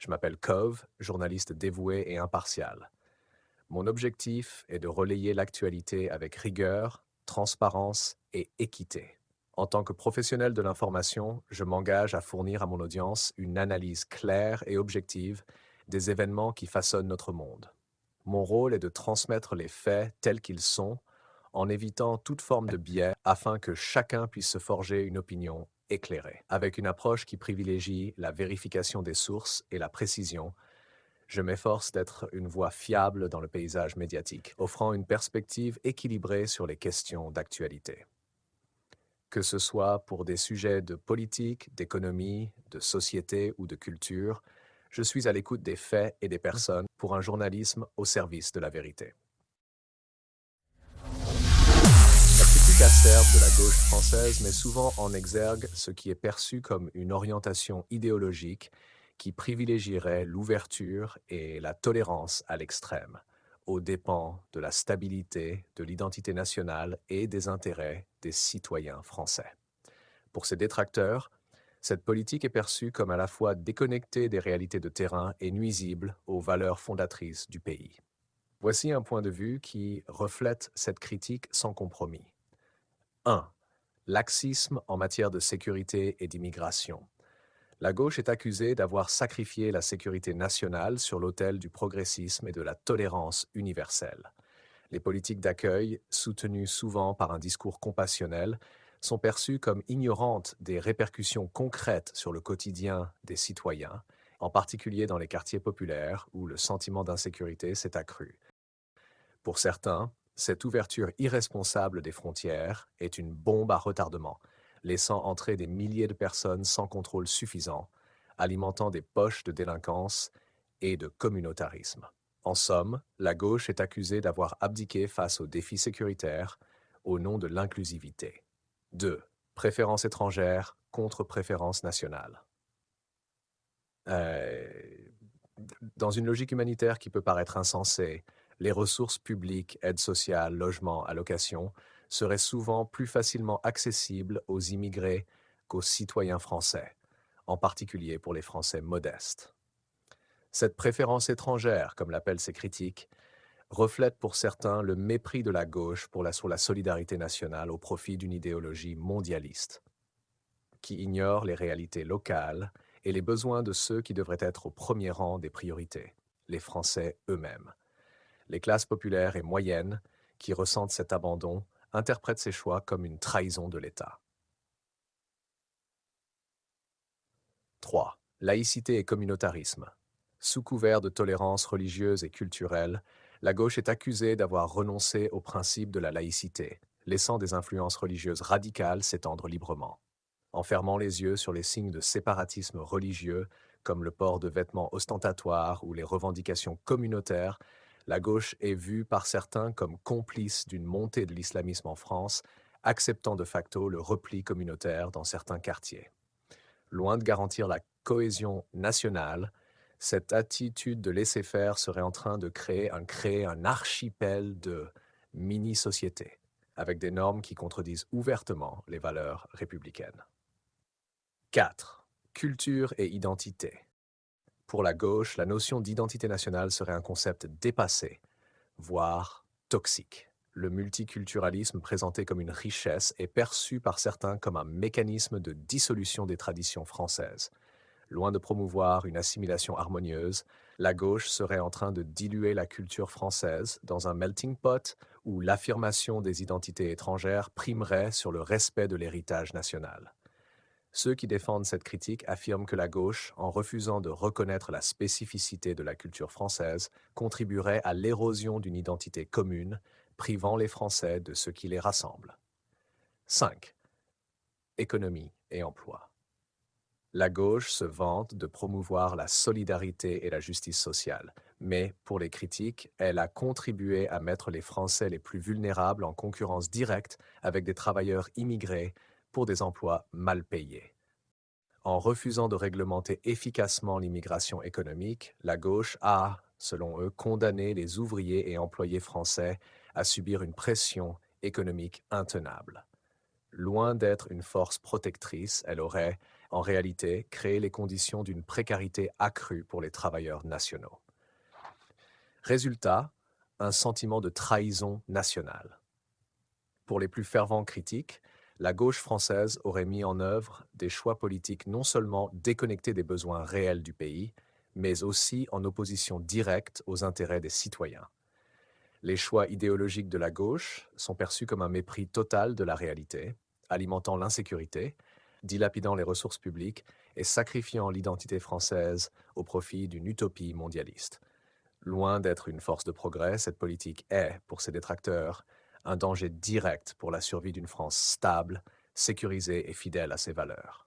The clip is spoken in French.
Je m'appelle Cove, journaliste dévoué et impartial. Mon objectif est de relayer l'actualité avec rigueur, transparence et équité. En tant que professionnel de l'information, je m'engage à fournir à mon audience une analyse claire et objective des événements qui façonnent notre monde. Mon rôle est de transmettre les faits tels qu'ils sont, en évitant toute forme de biais afin que chacun puisse se forger une opinion éclairée. Avec une approche qui privilégie la vérification des sources et la précision, je m'efforce d'être une voix fiable dans le paysage médiatique, offrant une perspective équilibrée sur les questions d'actualité. Que ce soit pour des sujets de politique, d'économie, de société ou de culture, je suis à l'écoute des faits et des personnes pour un journalisme au service de la vérité. La critique acerbe de la gauche française met souvent en exergue ce qui est perçu comme une orientation idéologique qui privilégierait l'ouverture et la tolérance à l'extrême, aux dépens de la stabilité, de l'identité nationale et des intérêts des citoyens français. Pour ces détracteurs, cette politique est perçue comme à la fois déconnectée des réalités de terrain et nuisible aux valeurs fondatrices du pays. Voici un point de vue qui reflète cette critique sans compromis. 1. Laxisme en matière de sécurité et d'immigration. La gauche est accusée d'avoir sacrifié la sécurité nationale sur l'autel du progressisme et de la tolérance universelle. Les politiques d'accueil, soutenues souvent par un discours compassionnel, sont perçues comme ignorantes des répercussions concrètes sur le quotidien des citoyens, en particulier dans les quartiers populaires où le sentiment d'insécurité s'est accru. Pour certains, cette ouverture irresponsable des frontières est une bombe à retardement, laissant entrer des milliers de personnes sans contrôle suffisant, alimentant des poches de délinquance et de communautarisme. En somme, la gauche est accusée d'avoir abdiqué face aux défis sécuritaires au nom de l'inclusivité. 2. Préférence étrangère contre préférence nationale. Euh, Dans une logique humanitaire qui peut paraître insensée, les ressources publiques, aides sociales, logements, allocations, seraient souvent plus facilement accessibles aux immigrés qu'aux citoyens français, en particulier pour les Français modestes. Cette préférence étrangère, comme l'appellent ces critiques, reflète pour certains le mépris de la gauche sur la solidarité nationale au profit d'une idéologie mondialiste, qui ignore les réalités locales et les besoins de ceux qui devraient être au premier rang des priorités, les Français eux-mêmes. Les classes populaires et moyennes, qui ressentent cet abandon, interprètent ces choix comme une trahison de l'État. 3. Laïcité et communautarisme. Sous couvert de tolérance religieuse et culturelle, la gauche est accusée d'avoir renoncé au principe de la laïcité, laissant des influences religieuses radicales s'étendre librement. En fermant les yeux sur les signes de séparatisme religieux, comme le port de vêtements ostentatoires ou les revendications communautaires, la gauche est vue par certains comme complice d'une montée de l'islamisme en France, acceptant de facto le repli communautaire dans certains quartiers. Loin de garantir la cohésion nationale, cette attitude de laisser-faire serait en train de créer un archipel de mini-sociétés, avec des normes qui contredisent ouvertement les valeurs républicaines. 4. Culture et identité. Pour la gauche, la notion d'identité nationale serait un concept dépassé, voire toxique. Le multiculturalisme présenté comme une richesse est perçu par certains comme un mécanisme de dissolution des traditions françaises. Loin de promouvoir une assimilation harmonieuse, la gauche serait en train de diluer la culture française dans un melting pot où l'affirmation des identités étrangères primerait sur le respect de l'héritage national. Ceux qui défendent cette critique affirment que la gauche, en refusant de reconnaître la spécificité de la culture française, contribuerait à l'érosion d'une identité commune, privant les Français de ce qui les rassemble. 5. Économie et emploi. La gauche se vante de promouvoir la solidarité et la justice sociale, mais pour les critiques, elle a contribué à mettre les Français les plus vulnérables en concurrence directe avec des travailleurs immigrés pour des emplois mal payés. En refusant de réglementer efficacement l'immigration économique, la gauche a, selon eux, condamné les ouvriers et employés français à subir une pression économique intenable. Loin d'être une force protectrice, elle aurait en réalité, créer les conditions d'une précarité accrue pour les travailleurs nationaux. Résultat, un sentiment de trahison nationale. Pour les plus fervents critiques, la gauche française aurait mis en œuvre des choix politiques non seulement déconnectés des besoins réels du pays, mais aussi en opposition directe aux intérêts des citoyens. Les choix idéologiques de la gauche sont perçus comme un mépris total de la réalité, alimentant l'insécurité, dilapidant les ressources publiques et sacrifiant l'identité française au profit d'une utopie mondialiste. Loin d'être une force de progrès, cette politique est, pour ses détracteurs, un danger direct pour la survie d'une France stable, sécurisée et fidèle à ses valeurs.